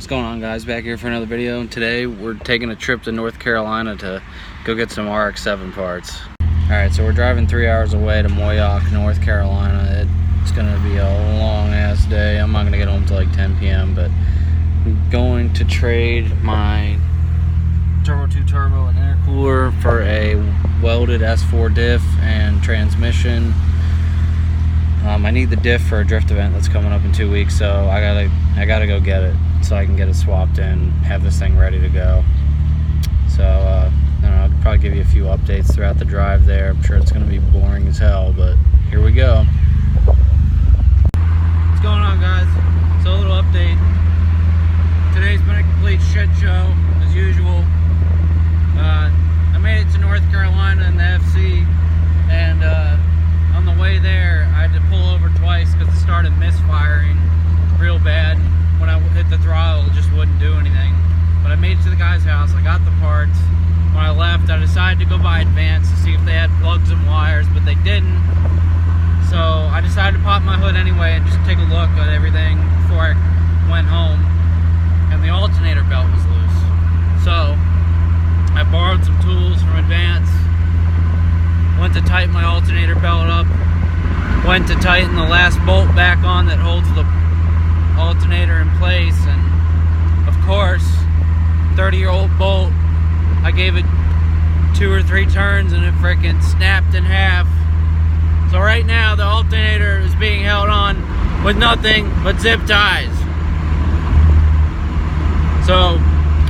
What's going on, guys? Back here for another video, and today we're taking a trip to North Carolina to go get some RX7 parts. Alright, so we're driving 3 hours away to Moyock, North Carolina. It's gonna be a long ass day. I'm not gonna get home till like 10 p.m. but I'm going to trade my Turbo 2 turbo and intercooler for a welded S4 diff and transmission. I need the diff for a drift event that's coming up in 2 weeks, so I gotta go get it so I can get it swapped in, have this thing ready to go. So I don't know, I'll probably give you a few updates throughout the drive there. I'm sure it's gonna be boring as hell, but here we go. What's going on, guys? So a little update. Today's been a complete shit show as usual. I made it to North Carolina in the FC, and on the way there I had to pull over twice because it started misfiring real bad. When I hit the throttle, it just wouldn't do anything. But I made it to the guy's house, I got the parts. When I left, I decided to go by Advance to see if they had plugs and wires, but they didn't. So I decided to pop my hood anyway and just take a look at everything before I went home. And the alternator belt was loose. So I borrowed some tools from Advance, went to tighten my alternator belt up, went to tighten the last bolt back on that holds the alternator in place, and of course, 30-year-old bolt, I gave it 2 or 3 turns and it frickin' snapped in half. So right now the alternator is being held on with nothing but zip ties. So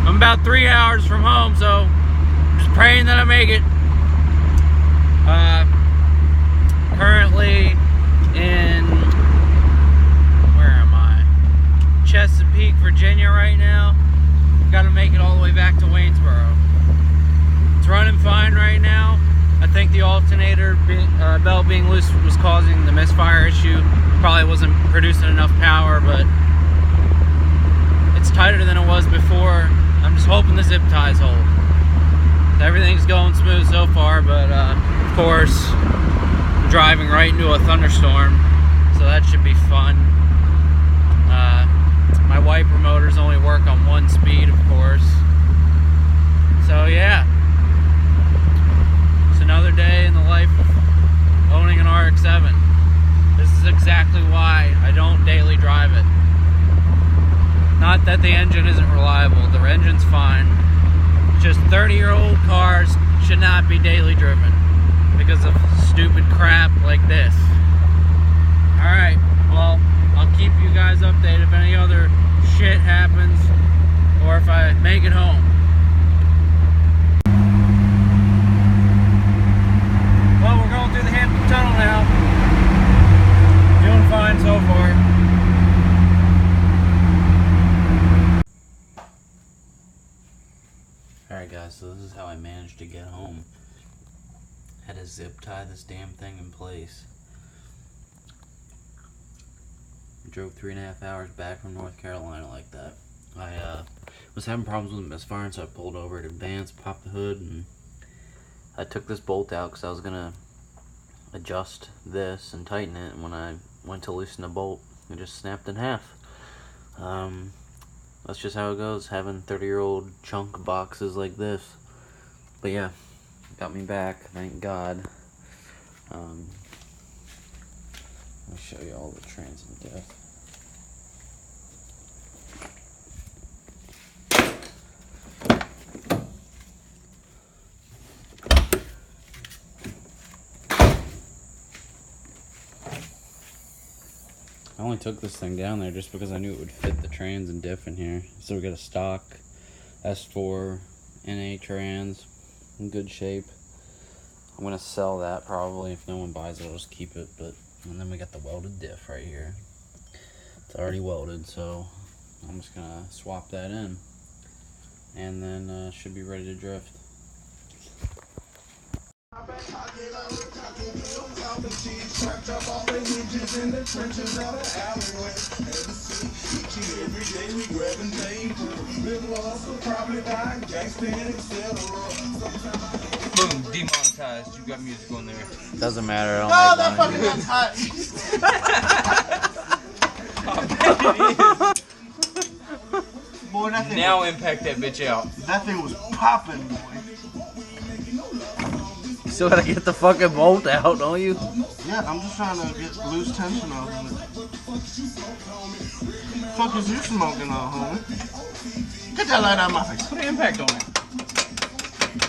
I'm about 3 hours from home, so I'm just praying that I make it. Currently in, where am I? Chesapeake, Virginia right now. Gotta make it all the way back to Waynesboro. It's running fine right now. I think the alternator belt being loose was causing the misfire issue. Probably wasn't producing enough power, but it's tighter than it was before. I'm just hoping the zip ties hold. Everything's going smooth so far, but of course, I'm driving right into a thunderstorm, so that should be fun. My wiper motors only work on 1 speed, of course. So yeah, it's another day in the life of owning an RX7. This is exactly why I don't daily drive it. Not that the engine isn't reliable, the engine's fine. Just 30-year-old cars should not be daily driven because of stupid crap like this. Alright, well, I'll keep you guys updated if any other shit happens or if I make it home. Well, we're going through the Hampton Tunnel now. Doing fine so far. Alright guys, so this is how I managed to get home. Had to zip tie this damn thing in place. Drove 3.5 hours back from North Carolina like that. I was having problems with misfiring, so I pulled over at Advance, popped the hood, and I took this bolt out because I was gonna adjust this and tighten it, and when I went to loosen the bolt, it just snapped in half. That's just how it goes, having 30-year-old chunk boxes like this. But yeah, got me back, thank God. I'll show you all the trans and diff. I only took this thing down there just because I knew it would fit the trans and diff in here. So we got a stock S4 NA trans in good shape. I'm gonna sell that probably. If no one buys it, I'll just keep it. And then we got the welded diff right here. It's already welded, so I'm just gonna swap that in, and then should be ready to drift. Boom, demonetized. You got music on there. Doesn't matter. I don't make money. I bet it is. Boy, that thing Now impact that bitch out. that thing was popping, boy. You still gotta get the fucking bolt out, don't you? Yeah, I'm just trying to get loose tension off of it. Fuck is you smoking on, homie? Get that light out of my face. Put an impact on it.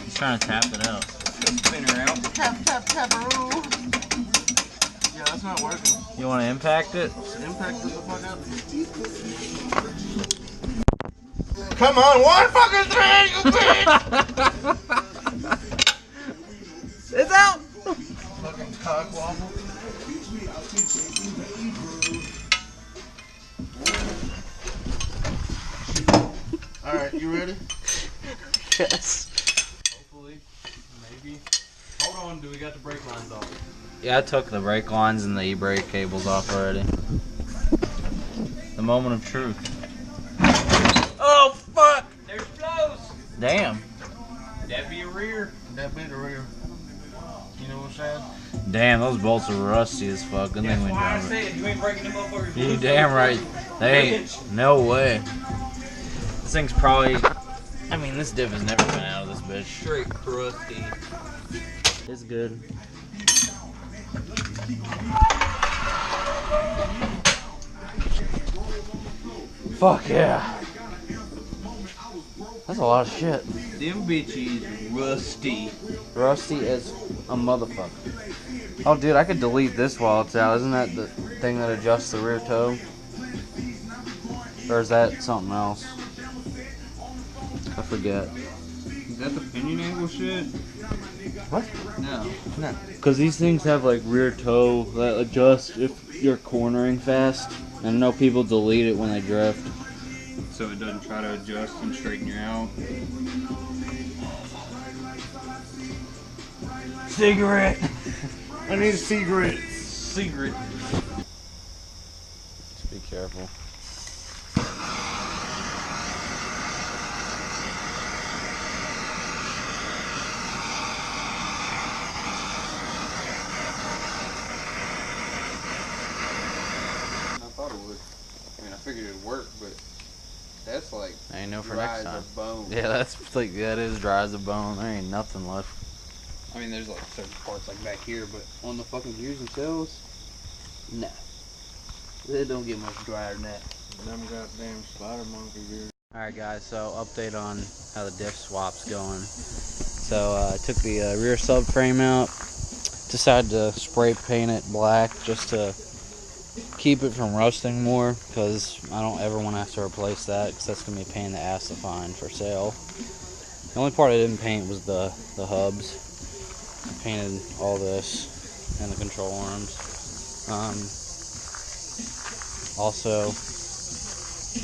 He's trying to tap it out. Spin her out. Tap, tap, tap-a-roo. Yeah, that's not working. You want to impact it? Impact the fuck out. Come on, 1 fucking 3, you bitch! It's out! Fucking cock wobble. Alright, you ready? Yes. Hopefully. Maybe. Hold on, do we got the brake lines off? Yeah, I took the brake lines and the e-brake cables off already. The moment of truth. Oh, fuck! There's flows! Damn. That'd be a rear. That be the rear. You know what I'm saying? Damn, those bolts are rusty as fuck. Good thing we That's why I drove it. said you ain't breaking them motherfuckers. You damn right. They ain't. No way. This thing's probably... I mean, this diff has never been out of this bitch. Straight crusty. It's good. Fuck yeah. That's a lot of shit. Them bitches rusty. Rusty as a motherfucker. Oh, dude, I could delete this while it's out. Isn't that the thing that adjusts the rear toe? Or is that something else? I forget. Is that the pinion angle shit? What? No. No. Because these things have like rear toe that adjusts if you're cornering fast. And I know people delete it when they drift. So it doesn't try to adjust and straighten you out. Cigarette! I need a cigarette. Secret. Just be careful. I thought it would. I mean, I figured it'd work, but that's like I ain't know for dry next as time. a bone. Yeah, that's like, that is dry as a bone. There ain't nothing left. I mean, there's like certain parts like back here, but on the fucking gears themselves, No. it don't get much drier than that. Them goddamn spider monkey gear. Alright guys, so update on how the diff swap's going. So I took the rear subframe out, decided to spray paint it black just to keep it from rusting more, because I don't ever want to have to replace that, because that's going to be a pain in the ass to find for sale. The only part I didn't paint was the hubs. I painted all this and the control arms. Also,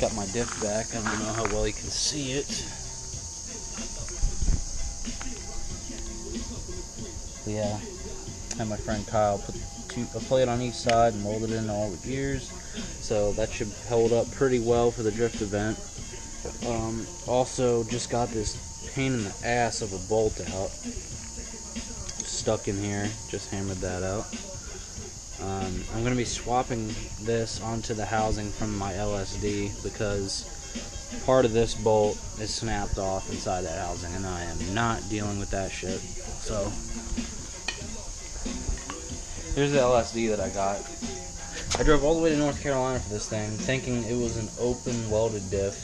got my diff back. I don't know how well you can see it. But yeah, I had my friend Kyle put a plate on each side and molded it into all the gears. So that should hold up pretty well for the drift event. Also, just got this pain in the ass of a bolt out. Stuck in here. Just hammered that out. I'm going to be swapping this onto the housing from my LSD because part of this bolt is snapped off inside that housing and I am not dealing with that shit. So here's the LSD that I got. I drove all the way to North Carolina for this thing thinking it was an open welded diff.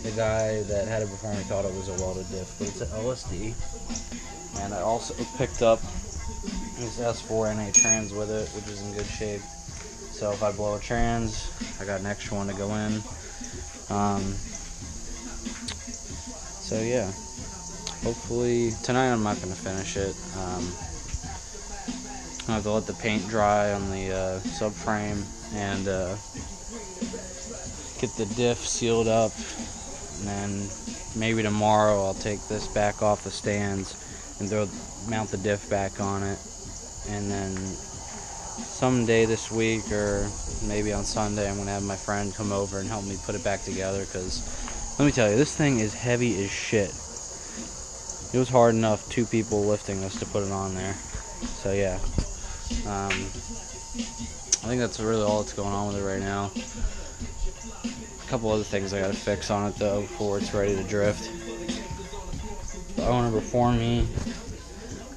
The guy that had it before me thought it was a welded diff, but it's an LSD. And I also picked up this S4NA trans with it, which is in good shape. So if I blow a trans, I got an extra one to go in. So yeah, hopefully tonight I'm not going to finish it. I have to let the paint dry on the subframe and get the diff sealed up, and then maybe tomorrow I'll take this back off the stands and mount the diff back on it. And then someday this week, or maybe on Sunday, I'm going to have my friend come over and help me put it back together, because let me tell you, this thing is heavy as shit. It was hard enough 2 people lifting this to put it on there. So yeah, I think that's really all that's going on with it right now. couple other things I gotta fix on it though before it's ready to drift. The owner before me,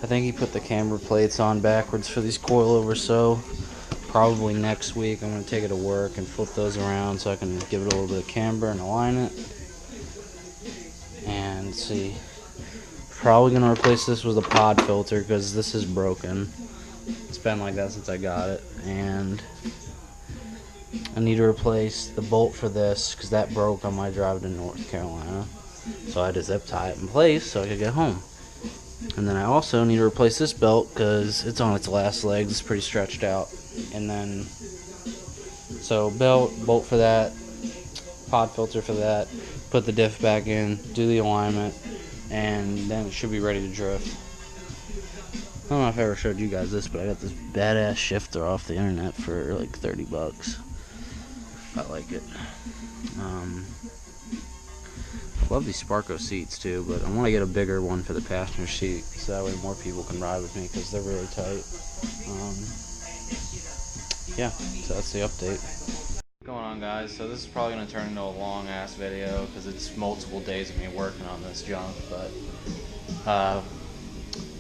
I think he put the camber plates on backwards for these coilovers, so probably next week I'm gonna take it to work and flip those around so I can give it a little bit of camber and align it. And see, probably gonna replace this with a pod filter because this is broken. It's been like that since I got it, and I need to replace the bolt for this because that broke on my drive to North Carolina. So I had to zip tie it in place so I could get home. And then I also need to replace this belt because it's on its last legs. It's pretty stretched out. And then, so bolt for that, pod filter for that, put the diff back in, do the alignment, and then it should be ready to drift. I don't know if I ever showed you guys this, but I got this badass shifter off the internet for like 30 bucks. I like it. Love these Sparco seats too, but I want to get a bigger one for the passenger seat so that way more people can ride with me because they're really tight. Yeah, so that's the update. What's going on, guys? So this is probably going to turn into a long ass video because it's multiple days of me working on this junk, but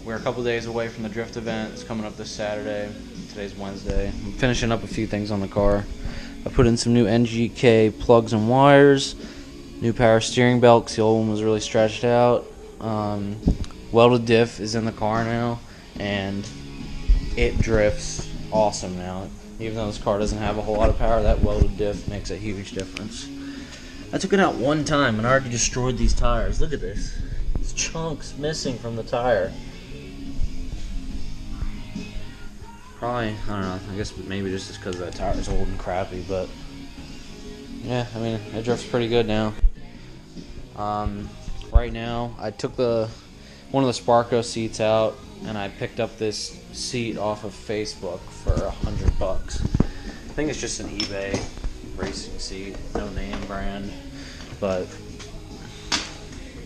we're a couple days away from the drift event. It's coming up this Saturday. Today's Wednesday. I'm finishing up a few things on the car. I put in some new NGK plugs and wires. New power steering belt because the old one was really stretched out. Welded diff is in the car now, and it drifts awesome now. Even though this car doesn't have a whole lot of power, that welded diff makes a huge difference. I took it out one time and I already destroyed these tires. Look at this. There's chunks missing from the tire. Probably, I don't know, I guess maybe just because that tire is old and crappy, but yeah, I mean, it drifts pretty good now. Right now, I took one of the Sparco seats out, and I picked up this seat off of Facebook for $100 bucks. I think it's just an eBay racing seat, no name brand, but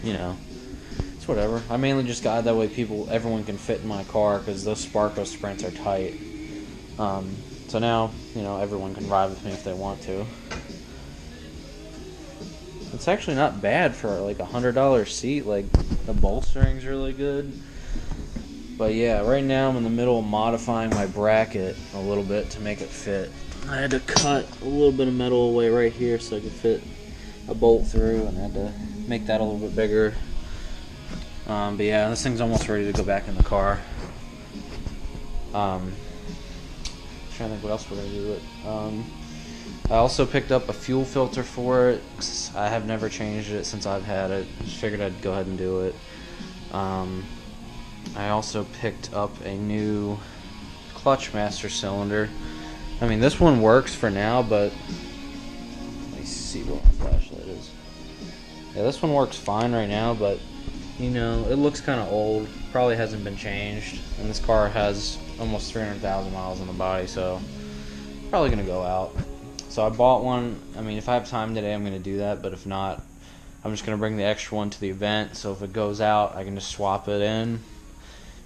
you know, it's whatever. I mainly just got it that way everyone can fit in my car because those Sparco Sprints are tight. So now, you know, everyone can ride with me if they want to. It's actually not bad for like $100 seat. Like, the bolstering's really good. But yeah, right now I'm in the middle of modifying my bracket a little bit to make it fit. I had to cut a little bit of metal away right here so I could fit a bolt through, and I had to make that a little bit bigger. But yeah, this thing's almost ready to go back in the car. Trying to think what else we're gonna do with it. I also picked up a fuel filter for it. I have never changed it since I've had it. Just figured I'd go ahead and do it. I also picked up a new clutch master cylinder. I mean, this one works for now, but let me see where my flashlight is. Yeah, this one works fine right now, but you know, it looks kind of old. Probably hasn't been changed, and this car has almost 300,000 miles on the body, so probably gonna go out. So I bought one. I mean, if I have time today, I'm gonna do that, but if not, I'm just gonna bring the extra one to the event, so if it goes out, I can just swap it in.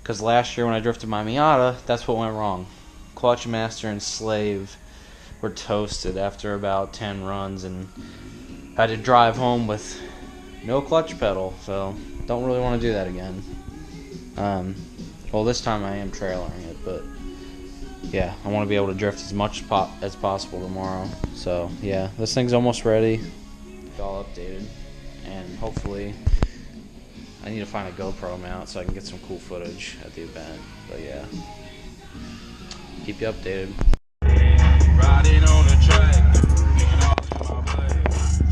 Because last year when I drifted my Miata, that's what went wrong. Clutch master and slave were toasted after about 10 runs, and I had to drive home with no clutch pedal, so don't really want to do that again. Well, this time I am trailering it, but yeah, I want to be able to drift as much as possible tomorrow. So yeah, this thing's almost ready. It's all updated, and hopefully I need to find a GoPro mount so I can get some cool footage at the event. But yeah, keep you updated. Riding on the track, nigga all in my blood.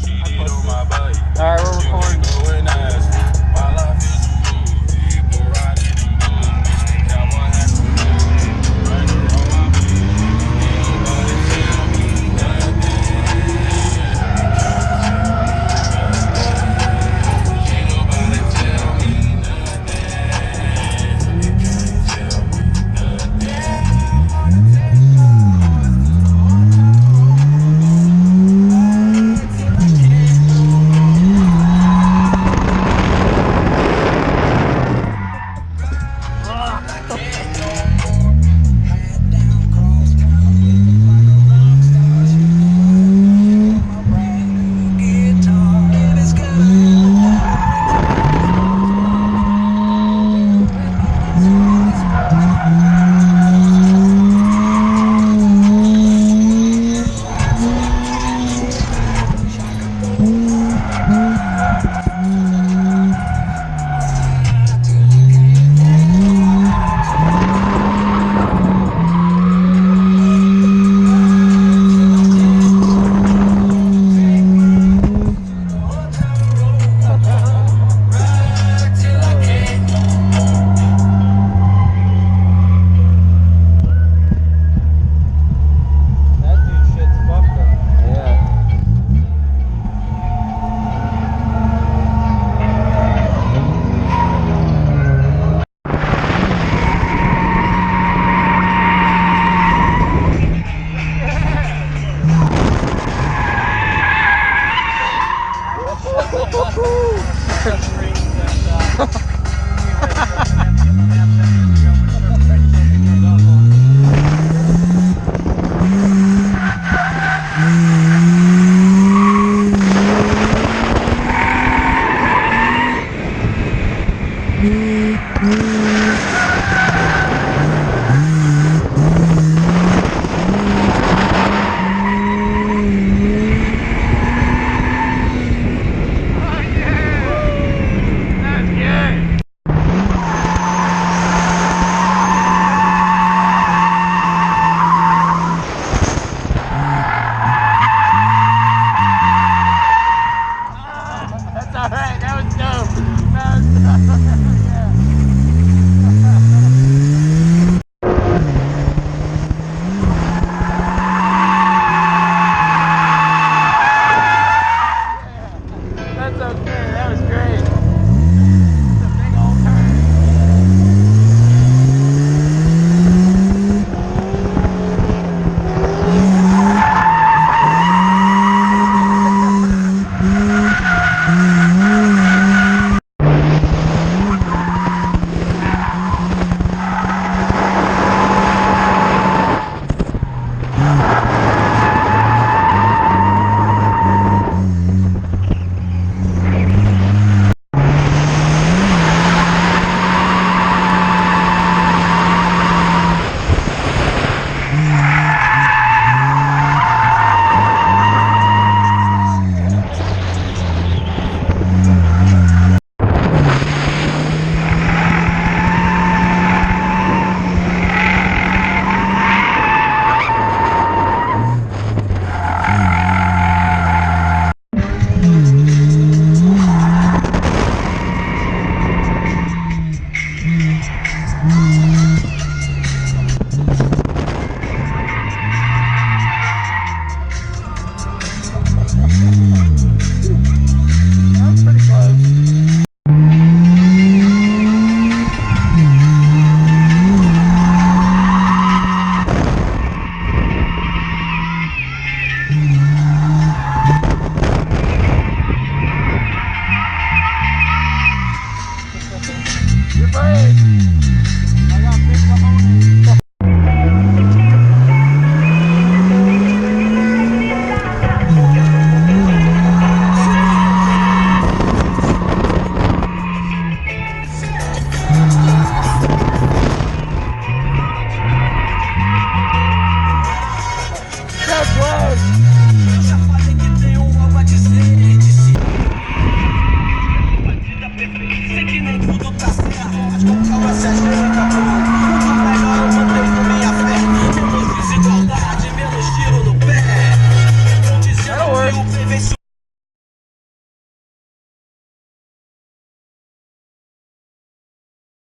Cheated on my body. All right, we're recording. Going nasty. My life is a movie. People riding in boots. Cowboy hats and boots. Riding on my feet. Ain't nobody tell me nothing. Ain't nobody tell me nothing. You can't tell me nothing. Woo!